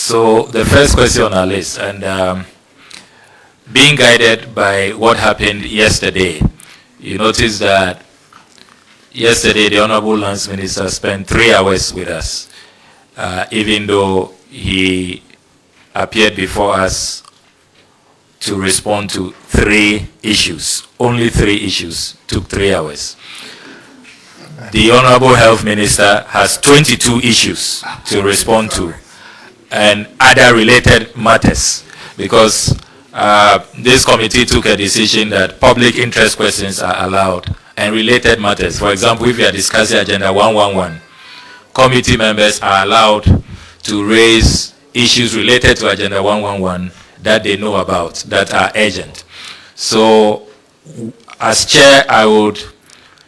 So the first question on our list, and being guided by what happened yesterday, you notice that yesterday the Honorable Lands Minister spent 3 hours with us, even though he appeared before us to respond to 3 issues. Only 3 issues took 3 hours. The Honorable Health Minister has 22 issues to respond to and other related matters, because this committee took a decision that public interest questions are allowed and related matters. For example, if you are discussing Agenda 111, committee members are allowed to raise issues related to Agenda 111 that they know about, that are urgent. So, as chair, I would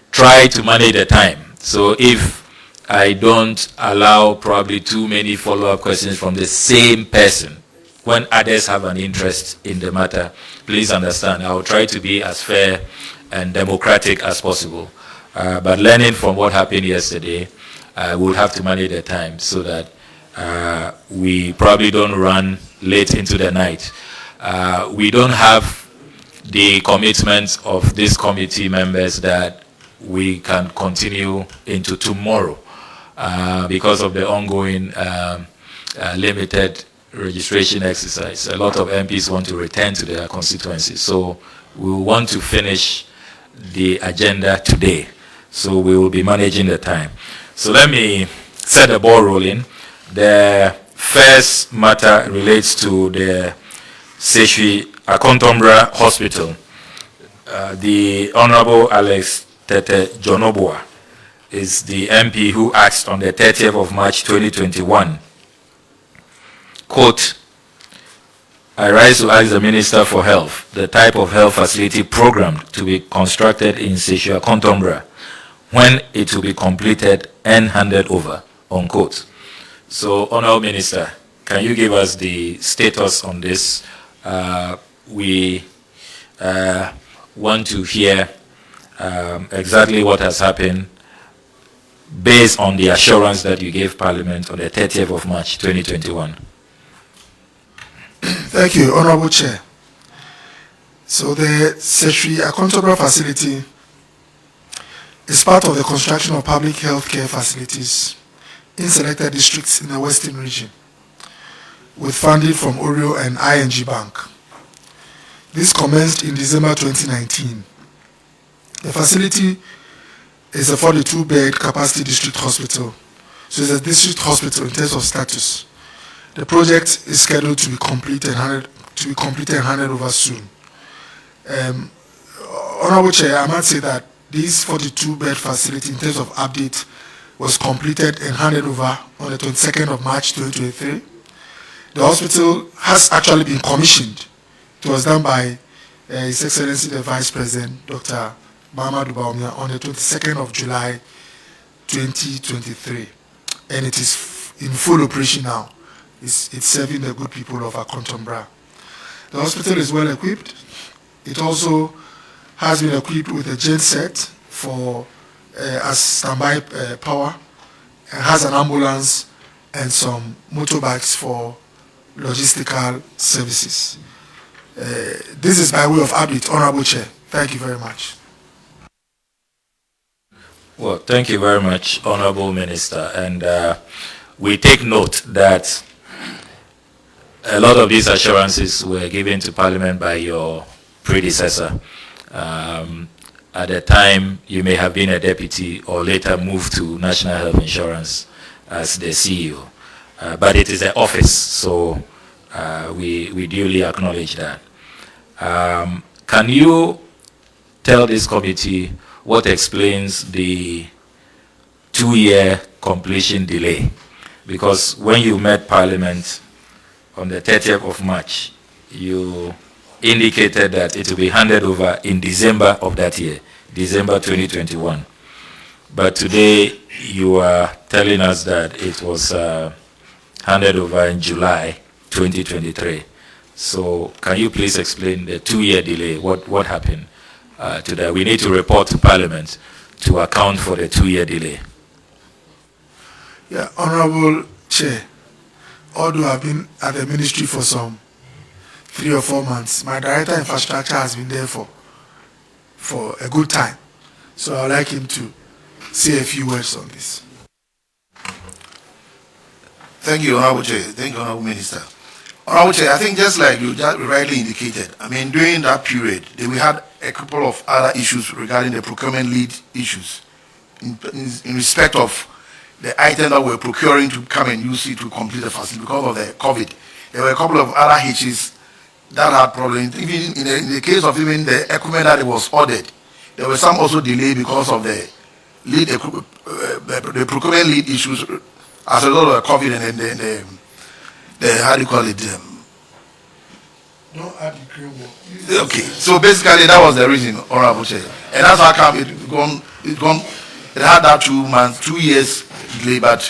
try to manage the time. So, if I don't allow probably too many follow-up questions from the same person when others have an interest in the matter, please understand, I will try to be as fair and democratic as possible. But learning from what happened yesterday, we'll have to manage the time so that we probably don't run late into the night. We don't have the commitment of these committee members that we can continue into tomorrow because of the ongoing limited registration exercise. A lot of MPs want to return to their constituencies. So we want to finish the agenda today. So we will be managing the time. So let me set the ball rolling. The first matter relates to the Saa Contra Hospital. The Honorable Alex Tete Jonobua is the MP who asked on the 30th of March 2021, quote, I rise to ask the Minister for Health the type of health facility programmed to be constructed in Saa Contra, when it will be completed and handed over, unquote. So, Honorable Minister, can you give us the status on this? We want to hear exactly what has happened based on the assurance that you gave Parliament on the 30th of March 2021. Thank you, Honorable Chair. So the Saa Contra facility is part of the construction of public health care facilities in selected districts in the Western region, with funding from Oreo and ING Bank. This commenced in December 2019. The facility is a 42-bed capacity district hospital, so it's a district hospital in terms of status. The project is scheduled to be completed and handed over soon. Honorable Chair, I might say that this 42-bed facility, in terms of update, was completed and handed over on the 22nd of March 2023. The hospital has actually been commissioned. It was done by His Excellency the Vice President, Dr. Mahamudu Bawumia, on the 22nd of July 2023. And it is in full operation now. It's serving the good people of Akontombra. The hospital is well equipped. It also has been equipped with a genset for as standby power, and has an ambulance and some motorbikes for logistical services. This is by way of update, Honorable Chair. Thank you very much. Well, thank you very much, Honorable Minister. And we take note that a lot of these assurances were given to Parliament by your predecessor. At the time, you may have been a deputy or later moved to National Health Insurance as the CEO. But it is an office, so we duly acknowledge that. Can you tell this committee what explains the 2-year completion delay? Because when you met Parliament on the 30th of March, you indicated that it will be handed over in December of that year, December 2021. But today you are telling us that it was handed over in July 2023. So can you please explain the 2-year delay? What happened to that? We need to report to Parliament to account for the 2-year delay. Yeah, Honorable Chair, although I've been at the ministry for some 3 or 4 months, my director of infrastructure has been there for a good time. So I would like him to say a few words on this. Thank you, Honorable Chair. Thank you, Honorable Minister. Honorable Chair, I think just like you just rightly indicated, I mean, during that period, we had a couple of other issues regarding the procurement lead issues in respect of the item that we're procuring to come and use it to complete the facility because of the COVID. There were a couple of other hitches that had problems. Even in the case of even the equipment that was ordered, there were some also delay because of the lead the procurement lead issues as a result of the COVID and then the how do you call it? Don't add the cream. Okay, so basically that was the reason, Honorable Chair, and that's how come it had that 2 months, 2 years delay, but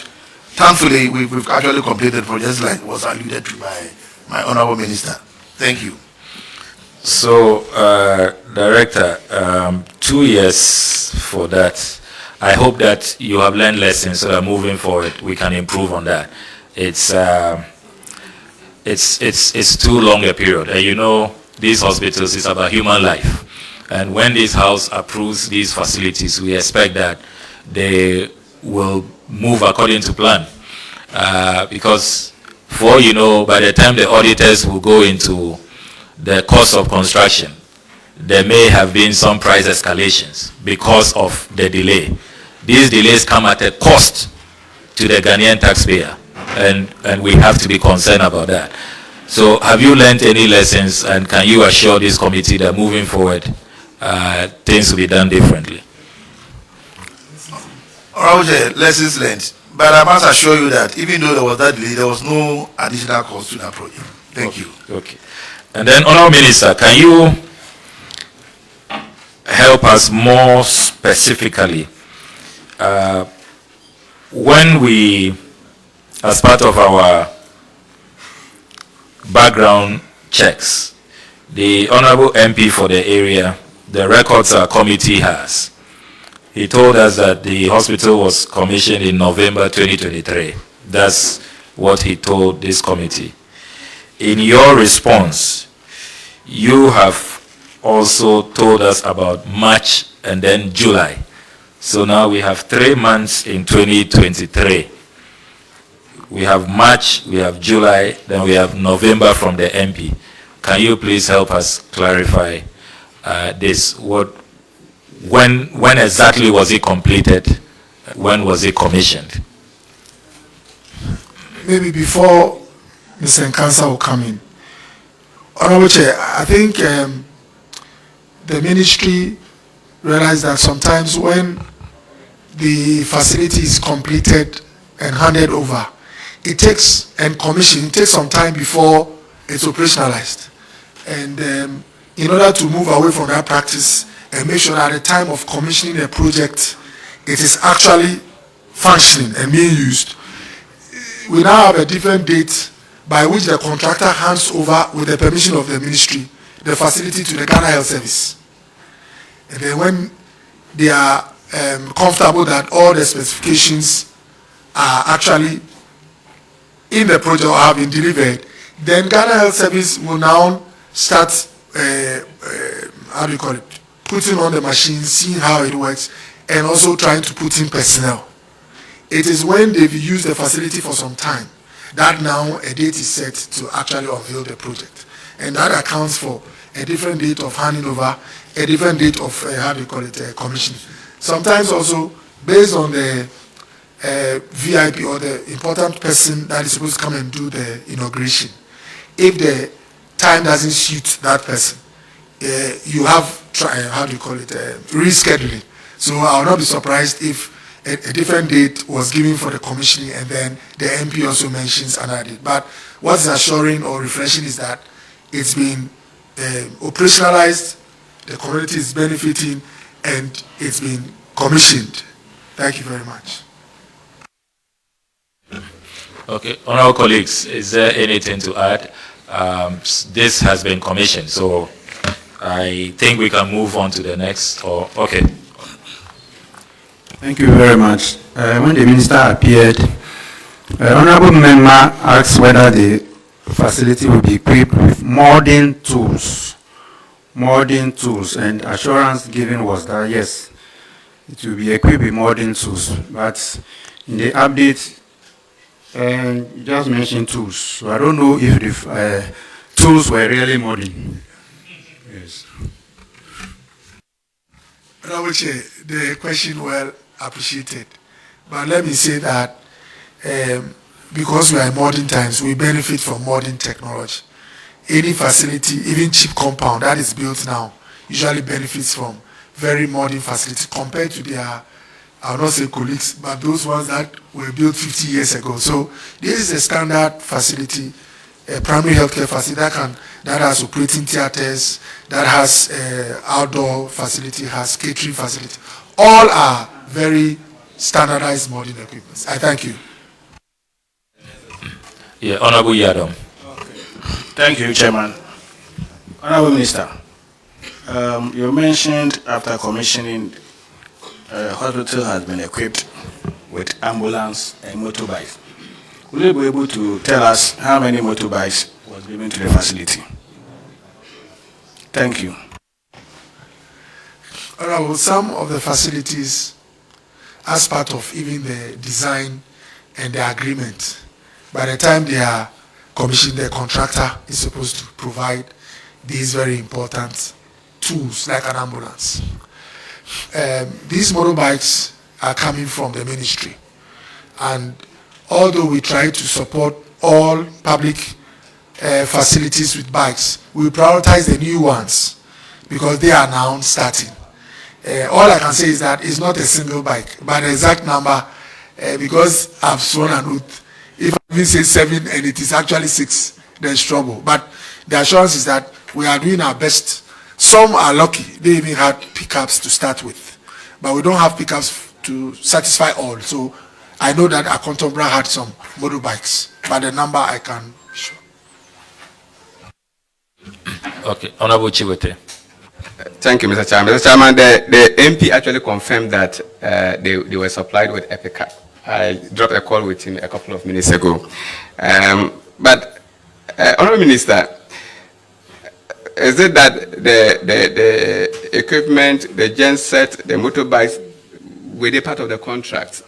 thankfully we've actually completed projects like was alluded to by my Honorable Minister. Thank you. So, Director, 2 years for that. I hope that you have learned lessons so that moving forward we can improve on that. It's too long a period, and you know these hospitals is about human life. And when this house approves these facilities, we expect that they will move according to plan. Because for you know, by the time the auditors will go into the cost of construction, there may have been some price escalations because of the delay. These delays come at a cost to the Ghanaian taxpayer, and we have to be concerned about that. So have you learned any lessons, and can you assure this committee that moving forward things will be done differently? Roger, lessons learned. But I must assure you that even though there was that delay, there was no additional cost to that project. Thank you. Okay. And then, Honourable Minister, can you help us more specifically when we, as part of our background checks, the Honourable MP for the area, the records our committee has, he told us that the hospital was commissioned in November 2023. That's what he told this committee. In your response, you have also told us about March and then July. So now we have 3 months in 2023. We have March, we have July, then we have November from the MP. Can you please help us clarify this? When exactly was it completed? When was it commissioned? Maybe before Mr. Nkansa will come in. Honorable Chair, I think the ministry realized that sometimes when the facility is completed and handed over, it takes, and commissioned, it takes some time before it's operationalized. And in order to move away from that practice and make sure that at the time of commissioning a project, it is actually functioning and being used, we now have a different date by which the contractor hands over, with the permission of the ministry, the facility to the Ghana Health Service. And then when they are comfortable that all the specifications are actually in the project or have been delivered, then Ghana Health Service will now start, how do you call it, putting on the machine, seeing how it works, and also trying to put in personnel. It is when they've used the facility for some time that now a date is set to actually unveil the project. And that accounts for a different date of handing over, a different date of, how do you call it, commissioning. Sometimes also, based on the VIP or the important person that is supposed to come and do the inauguration, if the time doesn't suit that person, you have, how do you call it, rescheduling. So I will not be surprised if a different date was given for the commissioning and then the MP also mentions another date. But what's assuring or refreshing is that it's been operationalized, the community is benefiting, and it's been commissioned. Thank you very much. Okay, honorable colleagues, is there anything to add? This has been commissioned, so I think we can move on to the next. Okay. Thank you very much. When the minister appeared Honorable member asks whether the facility will be equipped with modern tools. And assurance given was that yes, it will be equipped with modern tools. But in the update, you just mentioned tools. So I don't know if the tools were really modern. Yes. Honorable Chair, the question well appreciated. But let me say that because we are in modern times, we benefit from modern technology. Any facility, even cheap compound that is built now, usually benefits from very modern facility compared to their, I will not say colleagues, but those ones that were built 50 years ago. So this is a standard facility, a primary healthcare facility that has operating theaters, that has outdoor facility, has catering facility. All are very standardized modern equipment. I thank you. Yeah, Honorable Yadom. Thank you, Chairman. Honorable Minister, you mentioned after commissioning, hospital has been equipped with ambulance and motorbikes. Will you be able to tell us how many motorbikes was given to the facility? Thank you. Honorable, some of the facilities, as part of even the design and the agreement, by the time they are commissioned, the contractor is supposed to provide these very important tools like an ambulance. These motorbikes are coming from the ministry, and although we try to support all public facilities with bikes, we prioritize the new ones because they are now starting. All I can say is that it's not a single bike, but the exact number, because I've sworn an oath, if I say 7 and it is actually 6, there's trouble. But the assurance is that we are doing our best. Some are lucky, they even had pickups to start with, but we don't have pickups to satisfy all. So I know that Saa Contra had some motorbikes, but the number I can be sure. Okay, Honorable Chiwete. Thank you, Mr. Chairman. Mr. Chairman, the MP actually confirmed that they were supplied with a pickup. I dropped a call with him a couple of minutes ago. But, Honorable Minister, is it that the equipment, the genset, the motorbikes, were they part of the contract?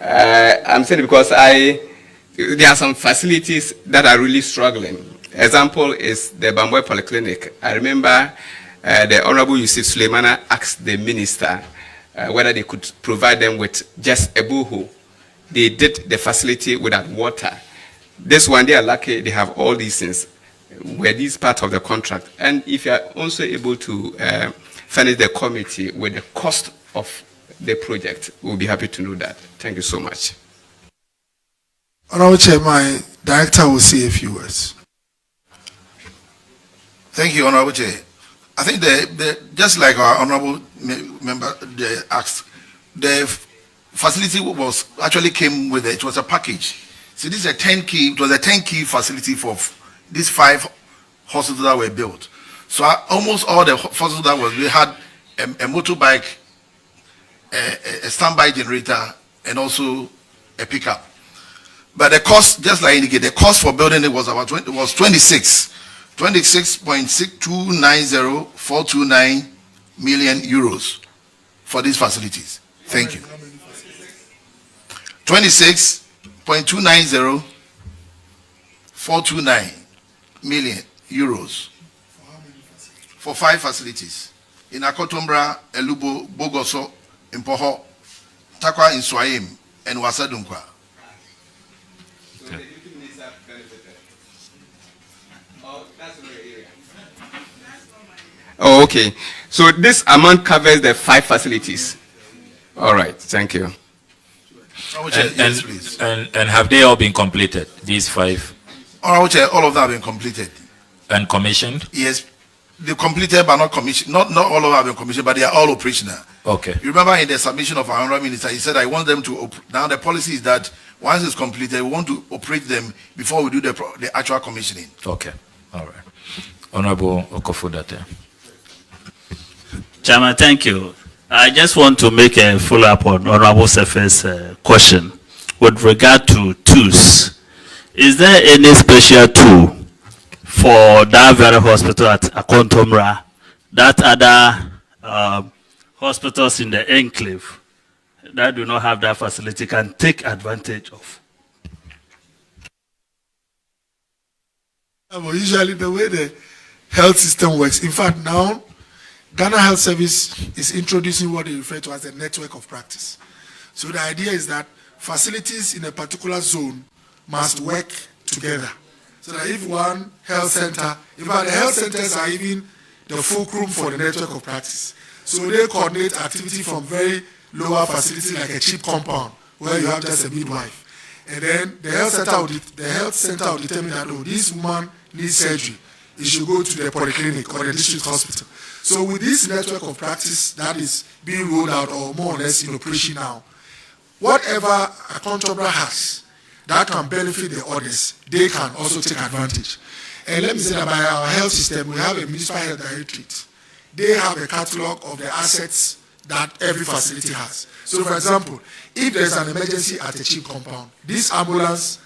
I'm saying because there are some facilities that are really struggling. Example is the Bamboy Polyclinic. I remember the Honorable Yusuf Suleimana asked the minister whether they could provide them with just a boohoo. They did the facility without water. This one, they are lucky they have all these things. Were these part of the contract? And if you are also able to furnish the committee with the cost of the project, we'll be happy to know that. Thank you so much. Honorable Chair, my director will say a few words. Thank you, Honorable Chair. I think just like our honorable member asked, the facility was actually came with it was a package. So this is a 10-key. It was a 10-key facility for these 5 hospitals that were built. So almost all the hospitals that was, we had a motorbike, a standby generator, and also a pickup. But the cost, just like indicated, the cost for building it was about 26.290,429 million euros for these facilities. Thank you. 26.290,429 million euros for 5 facilities in Saa Contra, Elubo, Bogoso, Impoho, Takwa in Swahim, and Wasadunkwa. Oh, okay. So this amount covers the 5 facilities. All right. Thank you. Yes, please. And have they all been completed, these 5? All of them have been completed. And commissioned? Yes. They completed but not commissioned. Not all of them have been commissioned, but they are all operational. Okay. You remember in the submission of our honorable minister, he said, I want them to, now the policy is that once it's completed, we want to operate them before we do the actual commissioning. Okay. All right. Honorable Okofudate. Chairman, thank you. I just want to make a follow-up on Honorable Sefe's question with regard to tools. Is there any special tool for that very hospital at Saa Contra that other hospitals in the enclave that do not have that facility can take advantage of? Well, usually the way the health system works, in fact now, Ghana Health Service is introducing what they refer to as a network of practice. So the idea is that facilities in a particular zone must work together. So that if one health center, in fact the health centers are even the fulcrum for the network of practice. So they coordinate activity from very lower facilities like a cheap compound where you have just a midwife. And then the health center will determine that, oh, this woman needs surgery. You should go to the polyclinic or the district hospital. So with this network of practice that is being rolled out or more or less in operation now, whatever a Contra has that can benefit the others, they can also take advantage. And let me say that by our health system, we have a municipal health directorate. They have a catalog of the assets that every facility has. So for example, if there's an emergency at a cheap compound, this ambulance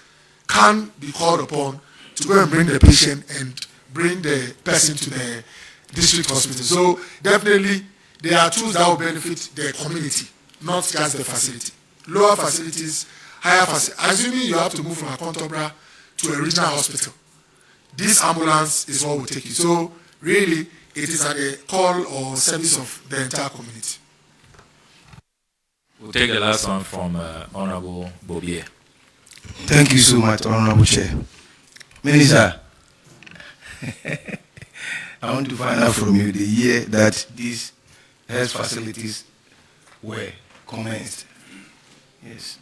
can be called upon to go and bring the patient and bring the person to the district hospital. So definitely there are tools that will benefit the community, not just the facility. Lower facilities, higher facilities. Assuming you have to move from a Contra to a regional hospital, this ambulance is what will take you. So really, it is at the call or service of the entire community. We'll take the last one from Honorable Bobier. Thank you so much, Honorable Chair. Minister, I want to find out from you the year that these health facilities were commenced. Yes.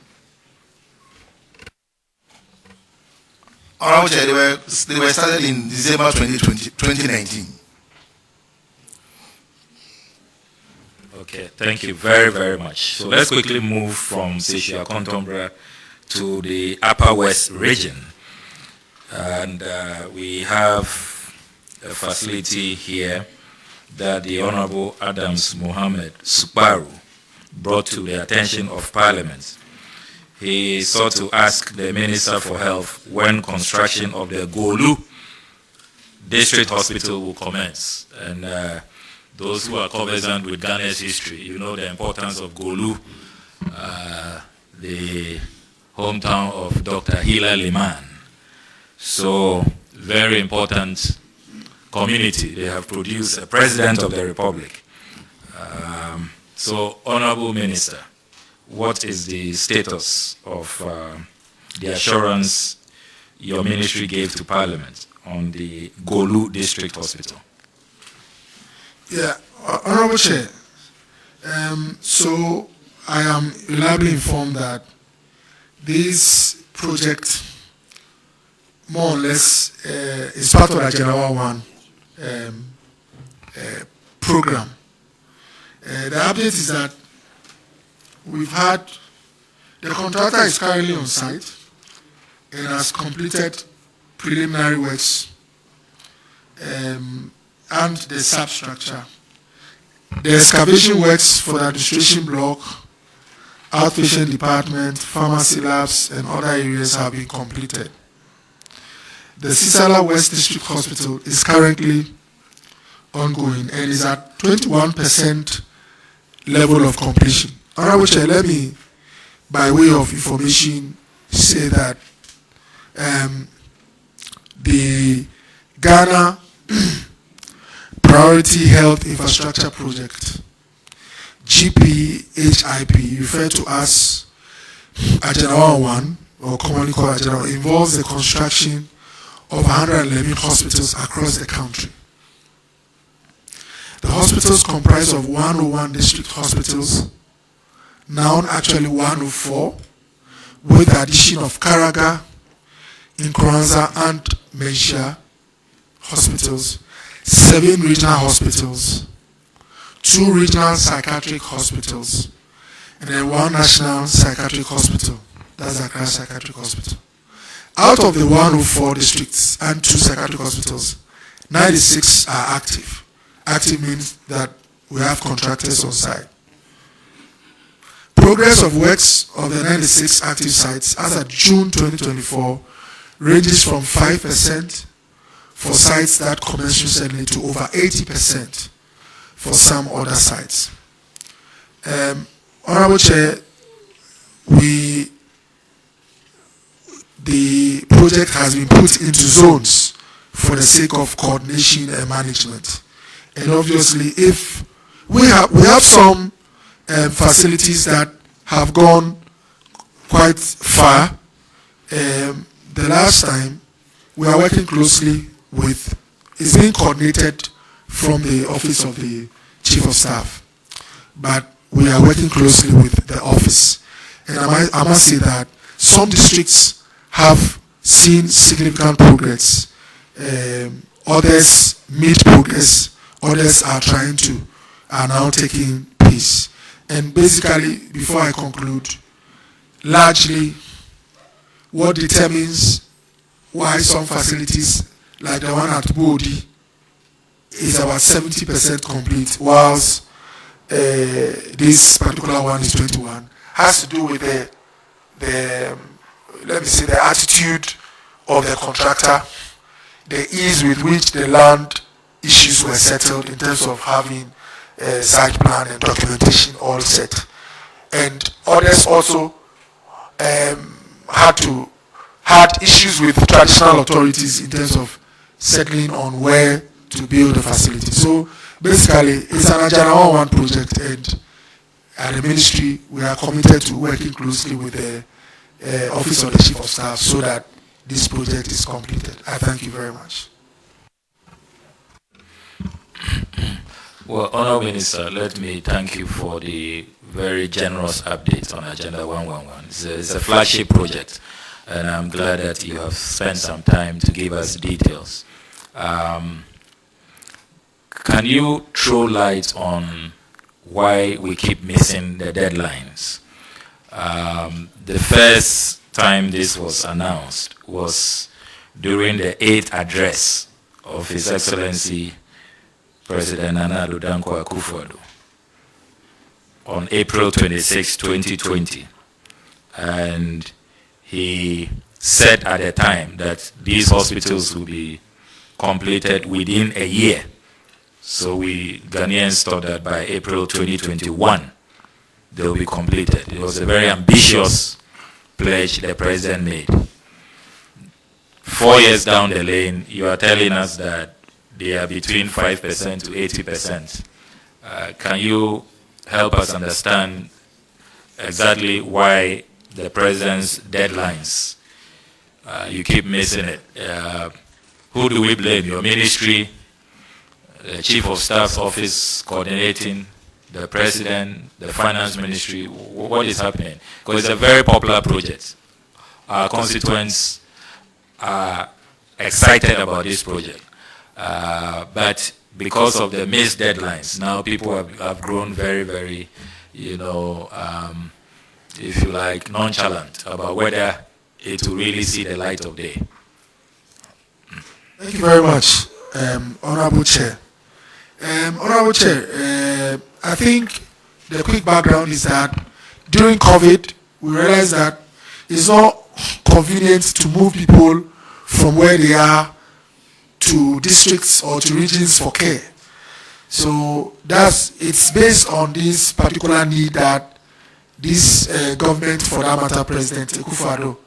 Honorable Chair, they were started in December 2019. Okay, thank you very, very much. So let's quickly move from Saa Contra to the Upper West region. And we have a facility here that the Honorable Adams Mohammed Subaru brought to the attention of Parliament. He sought to ask the Minister for Health when construction of the Golu District Hospital will commence. And those who are conversant with Ghana's history, you know the importance of Golu, the hometown of Dr. Hila Liman. So, very important community. They have produced a President of the Republic. So, Honorable Minister, what is the status of the assurance your ministry gave to Parliament on the Golu District Hospital? Yeah, Honorable Chair, so I am reliably informed that this project more or less is part of the General 1 program. The update is that we've had, the contractor is currently on site and has completed preliminary works and the substructure. The excavation works for the administration block, outpatient department, pharmacy labs, and other areas have been completed. The Sisala West District Hospital is currently ongoing and is at 21% level of completion. Honorable Chair, let me, by way of information, say that the Ghana Priority Health Infrastructure Project, GPHIP, referred to as General 1, or commonly called General, involves the construction of 111 hospitals across the country. The hospitals comprise of 101 district hospitals, now actually 104, with the addition of Karaga, Nkranza, and Menchia hospitals, 7 regional hospitals, 2 regional psychiatric hospitals, and then 1 national psychiatric hospital. That's Accra Psychiatric Hospital. Out of the 104 districts and 2 psychiatric hospitals, 96 are active. Active means that we have contractors on site. progress of works of the 96 active sites as of June 2024 ranges from 5% for sites that commenced recently to over 80% for some other sites. Honorable Chair, the project has been put into zones for the sake of coordination and management. And obviously, if we have some facilities that have gone quite far. The last time we are working closely with, it's being coordinated from the office of the Chief of Staff, but we are working closely with the office. And I must say that some districts have seen significant progress. Others made progress. Others are now taking pace. And basically, before I conclude, largely what determines why some facilities, like the one at Bodi, is about 70% complete, whilst this particular one is 21, has to do with the attitude of the contractor, the ease with which the land issues were settled in terms of having site plan and documentation all set. And others also had issues with traditional authorities in terms of settling on where to build the facility. So basically, it's an Ajana 1 project, and at the ministry, we are committed to working closely with the Office of the Chief of Staff so that this project is completed. I thank you very much. Well, Honourable Minister, let me thank you for the very generous update on Agenda 111. It's a flagship project, and I'm glad that you have spent some time to give us details. Can you throw light on why we keep missing the deadlines? The first time this was announced was during the 8th address of His Excellency President Nana Addo Dankwa Akufo-Addo on April 26, 2020. And he said at the time that these hospitals will be completed within a year. So we Ghanaians thought that by April 2021, they will be completed. It was a very ambitious pledge the president made. 4 years down the lane, you are telling us that they are between 5% to 80%. Can you help us understand exactly why the president's deadlines, you keep missing it? Who do we blame? Your ministry, the Chief of Staff's office coordinating, the president, the finance ministry? What is happening? Because it's a very popular project. Our constituents are excited about this project. But because of the missed deadlines, now people have grown very, very, if you like, nonchalant about whether it will really see the light of day. Thank you very much, Honorable Chair. Honorable Chair, I think the quick background is that during COVID, we realized that it's not convenient to move people from where they are to districts or to regions for care. So it's based on this particular need that this government, for that matter, President Akufo-Addo,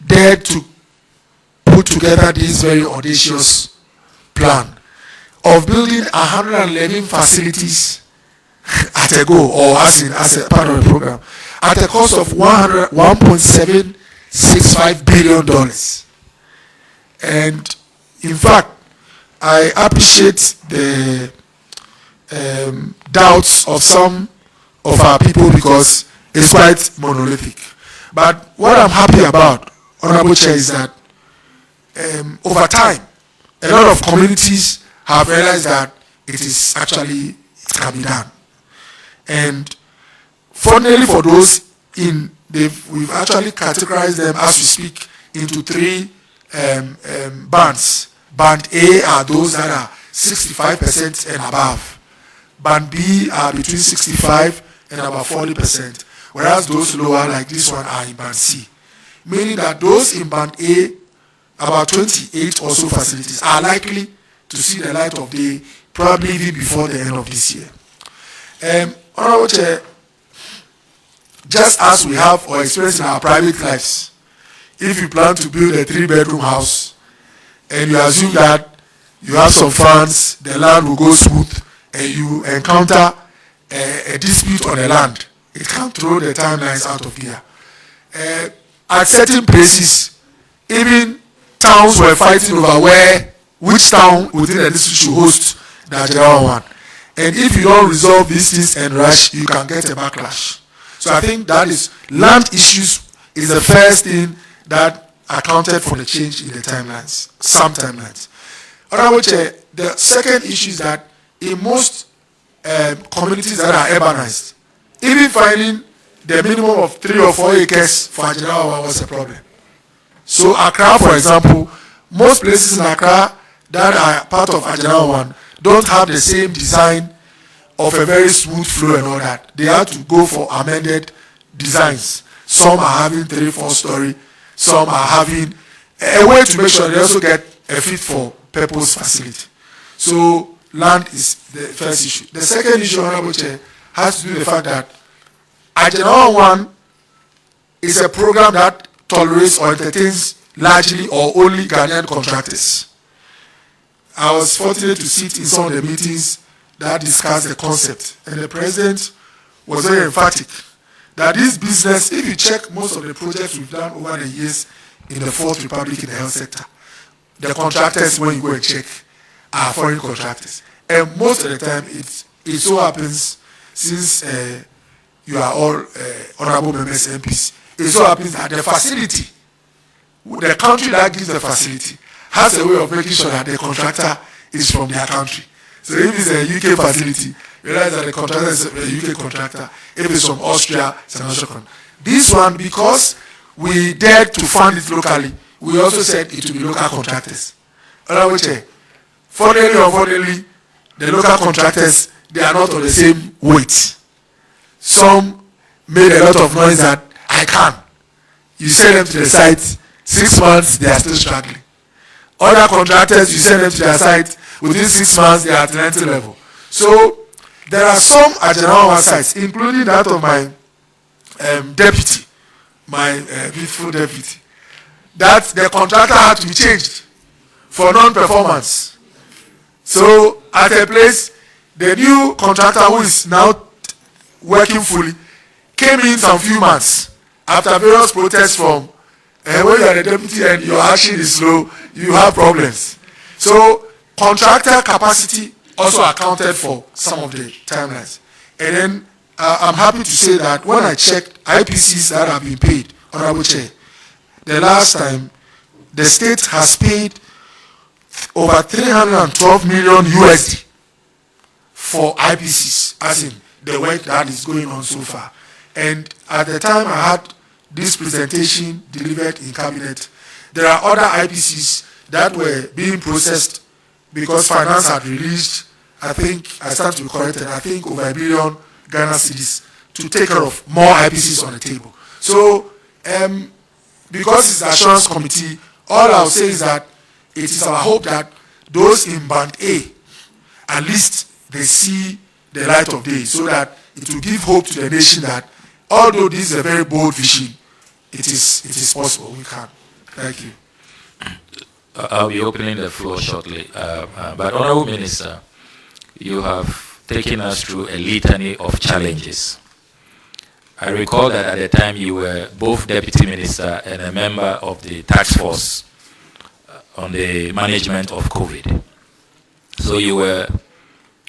dared to put together this very audacious plan of building 111 facilities at a go, or as a part of the program, at a cost of $1.765 billion. And in fact, I appreciate the doubts of some of our people because it's quite monolithic. But what I'm happy about, Honorable Chair, is that over time, a lot of communities have realized that it can be done. And fortunately for those we've actually categorized them as we speak into 3 bands. Band A are those that are 65% and above. Band B are between 65 and about 40%, whereas those lower, like this one, are in Band C. Meaning that those in Band A, about 28 or so facilities, are likely to see the light of day, probably even before the end of this year. Honorable Chair, just as we have or experience in our private lives, if you plan to build a 3-bedroom house and you assume that you have some funds, the land will go smooth, and you encounter a dispute on the land, it can throw the timelines out of gear. At certain places, even towns were fighting over which town within the district should host the general one. And if you don't resolve these things and rush, you can get a backlash. So I think that is, land issues is the first thing that accounted for the change in the timelines, some timelines. Honorable Chair, the second issue is that in most communities that are urbanized, even finding the minimum of 3 or 4 acres for a general one was a problem. So Accra, for example, most places in Accra that are part of a general one don't have the same design of a very smooth flow and all that. They have to go for amended designs. Some are having 3-4 story, some are having a way to make sure they also get a fit for purpose facility. So land is the first issue. The second issue, Honorable Chair, has to do with the fact that a general one is a program that tolerates or entertains largely or only Ghanaian contractors. I was fortunate to sit in some of the meetings that discussed the concept, and the president was very emphatic that this business, if you check most of the projects we've done over the years in the Fourth Republic in the health sector, the contractors, when you go and check, are foreign contractors. And most of the time, it so happens, since you are all honorable members, MPs, it so happens that the facility, the country that gives the facility, has a way of making sure that the contractor is from their country. So if it's a UK facility, you realize that the contractor is a UK contractor. If it's from Austria, it's an Austrian contractor. This one, because we dared to fund it locally, we also said it will be local contractors. Honorable Chair, fortunately or unfortunately, the local contractors, they are not on the same weight. Some made a lot of noise that I can. You send them to the site, 6 months, they are still struggling. Other contractors, you send them to their site, within 6 months, they are at the entry level. So there are some at general one sites, including that of my deputy, my beautiful deputy, that the contractor had to be changed for non-performance. So at a place, the new contractor who is now working fully came in some few months after various protests from when you are the deputy and your action is slow, you have problems. So contractor capacity also accounted for some of the timelines. And then I'm happy to say that when I checked IPCs that have been paid, Honorable Chair, the last time the state has paid over 312 million USD for IPCs, as in the work that is going on so far. And at the time I had this presentation delivered in cabinet, there are other IPCs that were being processed because finance had released, I think, I stand to be corrected, I think over 1 billion Ghana cedis to take care of more IPCs on the table. So, because it's the assurance committee, all I'll say is that it is our hope that those in Band A, at least they see the light of day, so that it will give hope to the nation that although this is a very bold vision, it is possible. We can. Thank you. I'll be opening the floor shortly. But Honorable Minister, you have taken us through a litany of challenges. I recall that at the time you were both Deputy Minister and a member of the task force on the management of COVID. So you were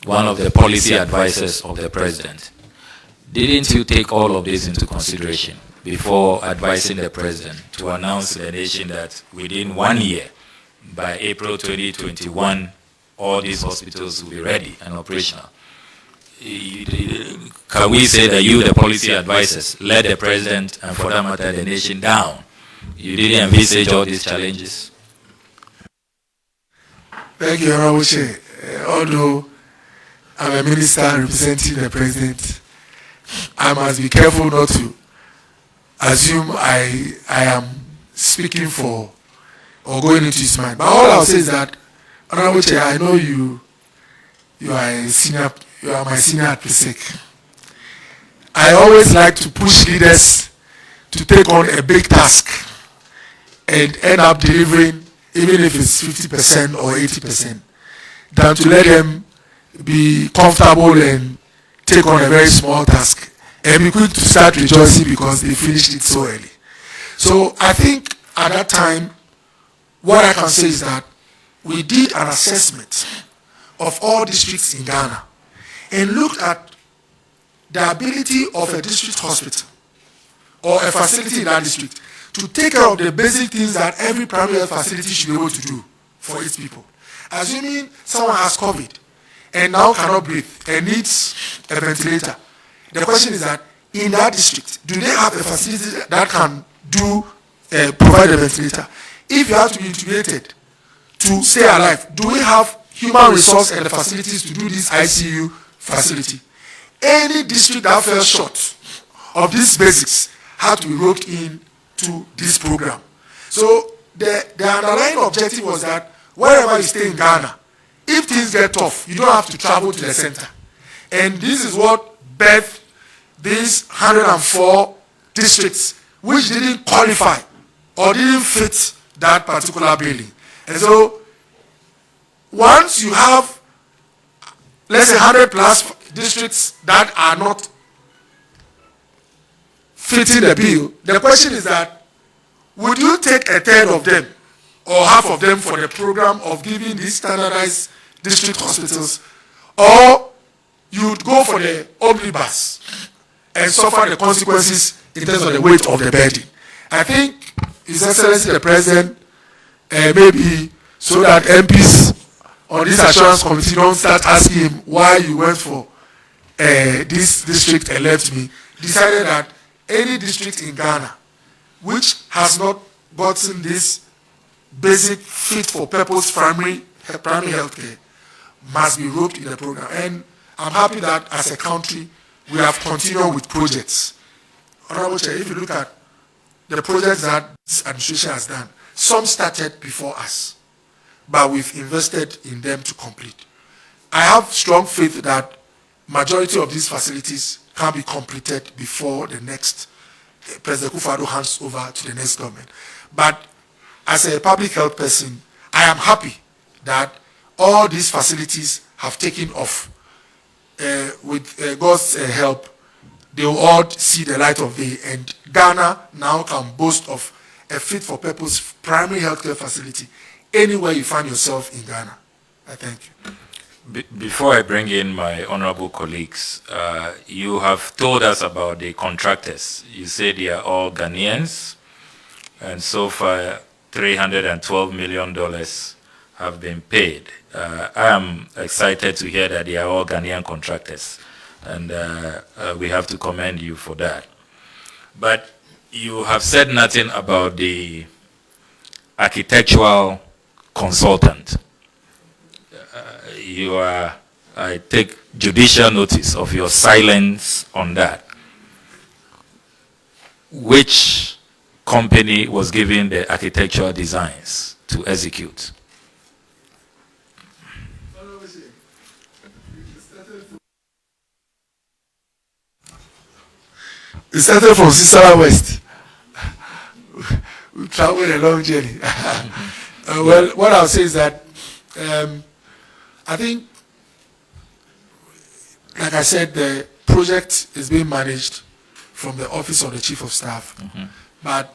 one of the policy advisors of the President. Didn't you take all of this into consideration before advising the President to announce to the nation that within 1 year, by April 2021, all these hospitals will be ready and operational? Can we say that you, the policy advisors, let the President and for that matter the nation down? You didn't envisage all these challenges? Thank you, Honorable Chair. Although I'm a minister representing the president. I must be careful not to assume I am speaking for or going into his mind. But all I'll say is that, Honorable Chair, I know you are a senior, you are my senior at PSEC. I always like to push leaders to take on a big task and end up delivering, even if it's 50% or 80%, than to let them be comfortable and take on a very small task and be quick to start rejoicing because they finished it so early. So I think at that time, what I can say is that we did an assessment of all districts in Ghana and looked at the ability of a district hospital or a facility in that district to take care of the basic things that every primary health facility should be able to do for its people. Assuming someone has COVID and now cannot breathe and needs a ventilator, the question is that in that district, do they have a facility that can provide a ventilator? If you have to be intubated to stay alive, do we have human resource and the facilities to do this ICU facility? Any district that fell short of these basics had to be roped in to this program. So the underlying objective was that wherever you stay in Ghana, if things get tough, you don't have to travel to the center. And this is what birthed these 104 districts which didn't qualify or didn't fit that particular building. And so once you have, let's say 100 plus districts that are not fitting the bill, the question is that would you take a third of them or half of them for the program of giving these standardized district hospitals, or you'd go for the omnibus and suffer the consequences in terms of the weight of the burden? I think His Excellency the President, maybe so that MPs on this assurance committee don't start asking him why you went for this district and left me, decided that any district in Ghana which has not gotten this basic fit for purpose primary health care must be roped in the program. And I'm happy that as a country we have continued with projects. Honorable Chair, if you look at the projects that this administration has done, some started before us, but we've invested in them to complete. I have strong faith that majority of these facilities can be completed before the next President Kufuor hands over to the next government. But as a public health person, I am happy that all these facilities have taken off. With God's help, they will all see the light of day, and Ghana now can boast of a fit-for-purpose primary healthcare facility anywhere you find yourself in Ghana. I thank you. Before I bring in my honorable colleagues, you have told us about the contractors. You say they are all Ghanaians, and so far $312 million have been paid. I am excited to hear that they are all Ghanaian contractors, and we have to commend you for that. But you have said nothing about the architectural consultant. I take judicial notice of your silence on that. Which company was given the architectural designs to execute? It started from Sisara West. We traveled a long journey. Well, what I'll say is that I think, like I said, the project is being managed from the Office of the Chief of Staff. But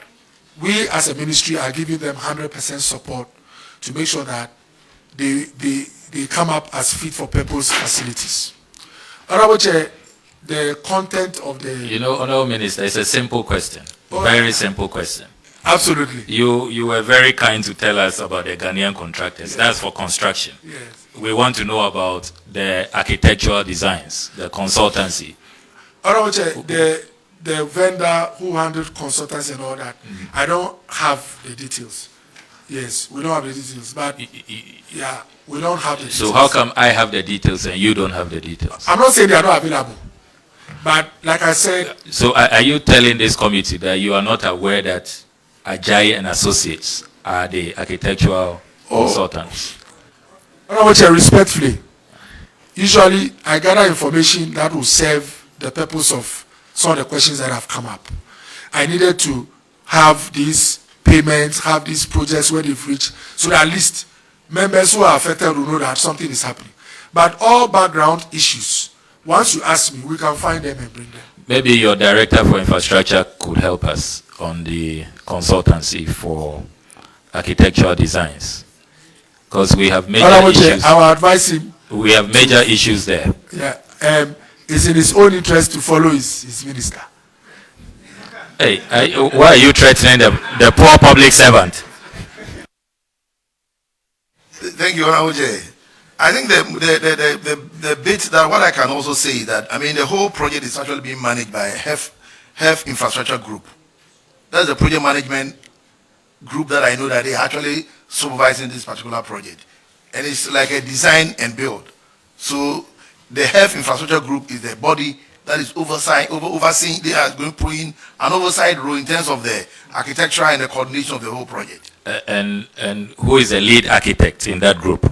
we as a ministry are giving them 100% support to make sure that they come up as fit-for-purpose facilities. Honorable Chair, the content of the... You know, Honorable Minister, it's a simple question. Very simple question. Absolutely. You were very kind to tell us about the Ghanaian contractors. Yes. That's for construction. Yes. We want to know about the architectural designs, the consultancy. Honorable Chair, the vendor who handled consultancy and all that, I don't have the details. Yes, we don't have the details. But yeah, We don't have the details. So how come I have the details and you don't have the details? I'm not saying they are not available. But like I said... So are you telling this committee that you are not aware that Ajayi and Associates are the architectural consultants? Respectfully, usually I gather information that will serve the purpose of some of the questions that have come up. I needed to have these payments, have these projects where they've reached, so that at least members who are affected will know that something is happening. But all background issues, once you ask me, we can find them and bring them. Maybe your director for infrastructure could help us on the consultancy for architectural designs, because we have major issues. I will advise him. We have major issues there. Yeah, it's in his own interest to follow his minister. Hey, why are you threatening the poor public servant? Thank you, Honorable Chair. I think the bit that what I can also say is that, I mean, the whole project is actually being managed by Health Infrastructure Group. That's the project management group that I know that they are actually supervising this particular project. And it's like a design and build. So the Health Infrastructure Group is the body that is overseeing, they are going to put in an oversight role in terms of the architecture and the coordination of the whole project. And who is the lead architect in that group?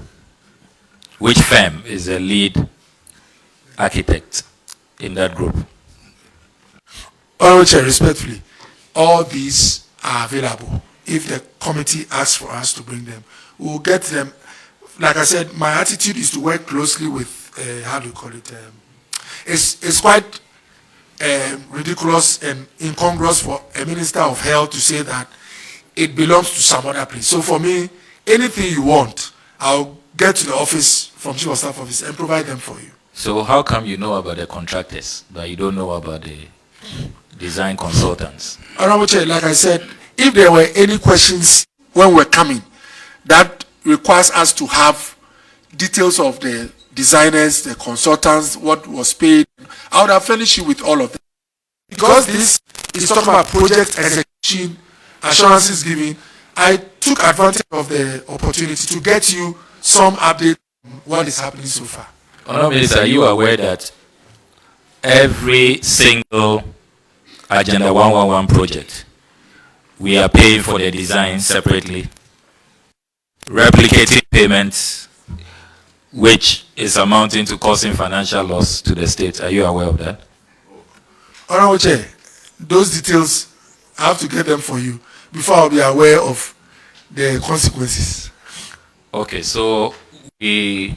Which firm is the lead architect in that group? Honorable Chair, respectfully, all these are available. If the committee asks for us to bring them, we will get them. Like I said, my attitude is to work closely with, how do you call it? It's quite ridiculous and incongruous for a minister of health to say that it belongs to some other place. So for me, anything you want, I'll get to the office from Chief of Staff Office and provide them for you. So how come you know about the contractors, but you don't know about the design consultants? Honorable Chair, like I said, if there were any questions when we're coming that requires us to have details of the designers, the consultants, what was paid, I would have furnished you with all of them. Because this is talking about project execution, assurances giving, I took advantage of the opportunity to get you some update on what is happening so far. Honorable Minister, are you aware that every single Agenda 111 project, we are paying for the design separately, replicating payments, which is amounting to causing financial loss to the state? Are you aware of that? Honorable Chair, those details, I have to get them for you before I'll be aware of the consequences. Okay, so we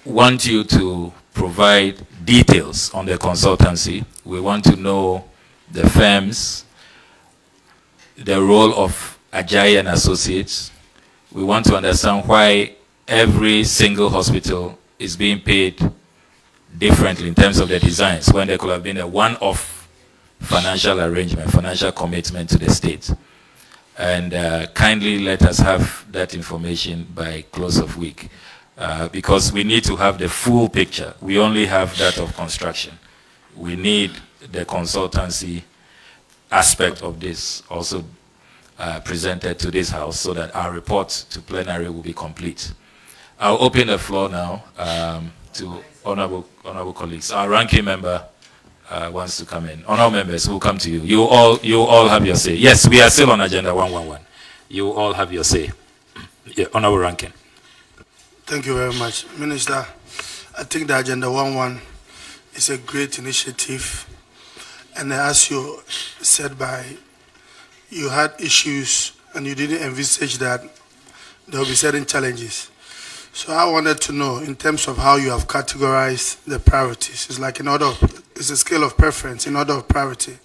want you to provide details on the consultancy. We want to know the firms, the role of Ajayi and Associates. We want to understand why every single hospital is being paid differently in terms of the designs when there could have been a one-off financial arrangement, financial commitment to the state. And kindly let us have that information by close of week, because we need to have the full picture. We only have that of construction. We need the consultancy aspect of this also presented to this House so that our report to plenary will be complete. I'll open the floor now to honorable colleagues. Our ranking member wants to come in. Honorable members, we'll come to you. You all have your say. Yes, we are still on Agenda 111. You all have your say. Yeah, honorable ranking. Thank you very much, Minister. I think the Agenda 111 is a great initiative, and as you said, you had issues and you didn't envisage that there will be certain challenges. So I wanted to know, in terms of how you have categorized the priorities, it's like it's a scale of preference in order of priority.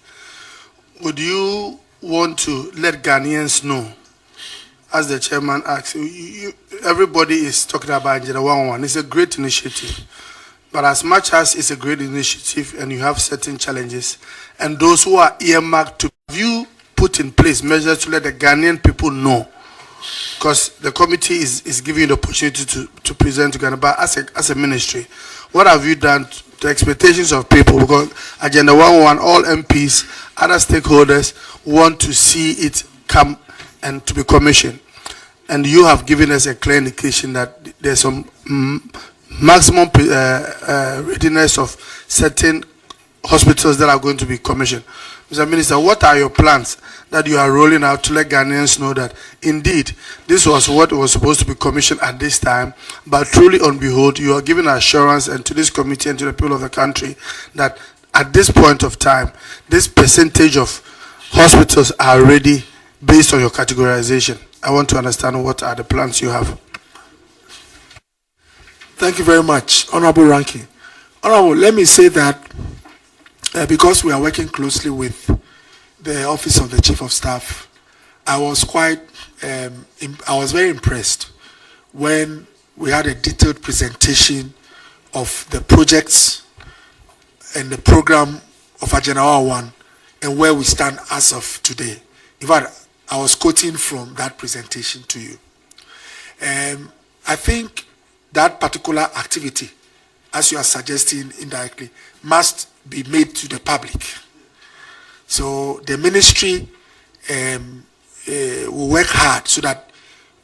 Would you want to let Ghanaians know, as the chairman asked, everybody is talking about Agenda 111. It's a great initiative. But as much as it's a great initiative and you have certain challenges, and those who are earmarked to, have you put in place measures to let the Ghanaian people know? Because the committee is giving you the opportunity to present to Ghana, but as a ministry, what have you done to expectations of people? Because Agenda 111, all MPs, other stakeholders want to see it come and to be commissioned. and you have given us a clear indication that there's some maximum readiness of certain hospitals that are going to be commissioned. Mr. Minister, what are your plans that you are rolling out to let Ghanaians know that indeed this was what was supposed to be commissioned at this time, but truly on behold, you are giving assurance and to this committee and to the people of the country that at this point of time, this percentage of hospitals are ready based on your categorization. I want to understand what are the plans you have. Thank you very much, Honorable Ranking. Honorable, let me say that because we are working closely with the Office of the Chief of Staff, I was very impressed when we had a detailed presentation of the projects and the program of Agenda 1 and where we stand as of today. In fact, I was quoting from that presentation to you. I think that particular activity, as you are suggesting indirectly, must be made to the public. So the ministry will work hard so that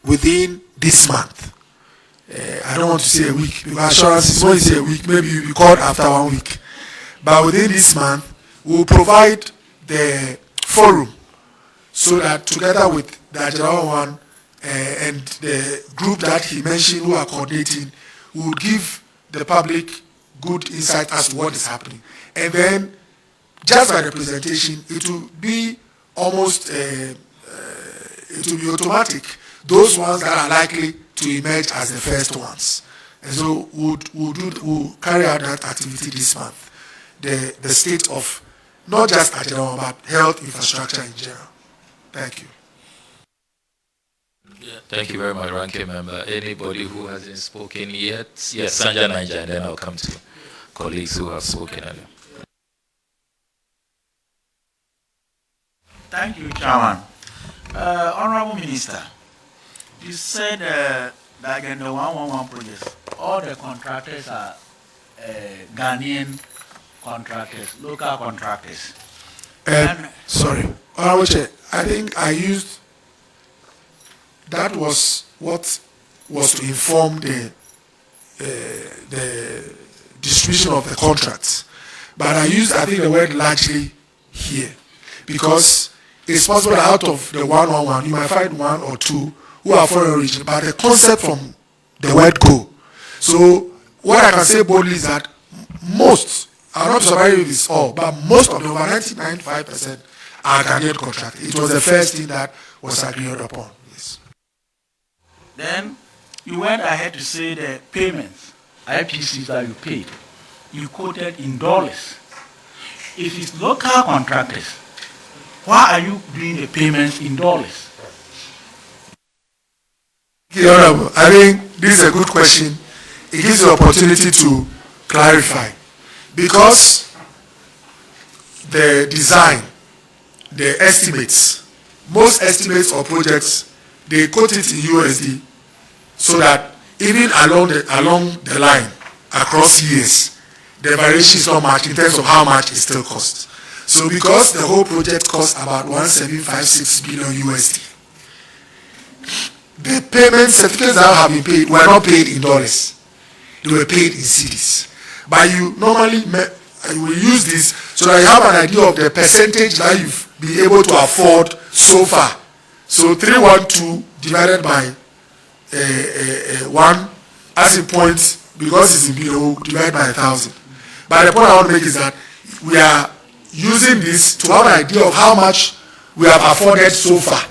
within this month, I don't want to say a week, because assurance is only say a week, maybe you'll be called after 1 week. But within this month, we'll provide the forum so that together with the Agenda 1 and the group that he mentioned who are coordinating, will give the public good insight as to what is happening. And then, just by the presentation, it will be almost, it will be automatic, those ones that are likely to emerge as the first ones. And so we'll carry out that activity this month. The state of not just Agenda 1, but health infrastructure in general. Thank you. Yeah, thank you very much, Ranking Member. Anybody who hasn't spoken yet? Yes, Sanja Naija, and then I'll come to colleagues who have spoken earlier. Thank you, Chairman. Honorable Minister, you said the Agenda 111 projects, all the contractors are Ghanaian contractors, local contractors. Sorry, Honorable Chair, I think I used, that was what was to inform the distribution of the contracts. But I used, I think, the word largely here, because it's possible that out of the 111, you might find 1 or 2 who are foreign origin, but the concept from the word go. So what I can say boldly is that most, I'm not surprised with this all, but most of the over 95% are Ghanaian contractors. It was the first thing that was agreed upon. Yes. Then you went ahead to say the payments, IPCs that you paid, you quoted in dollars. If it's local contractors, why are you doing the payments in dollars? Honorable, I think this is a good question. It gives the opportunity to clarify. Because the design, the estimates, most estimates or projects, they quote it in USD, so that even along the line, across years, the variation is not much in terms of how much it still costs. So because the whole project costs about 1.756 billion USD, the payment certificates that have been paid were not paid in dollars. They were paid in cedis. But you normally you will use this so that you have an idea of the percentage that you've been able to afford so far. So 312 divided by 1 as a point, because it's in below, divided by 1,000. But the point I want to make is that we are using this to have an idea of how much we have afforded so far.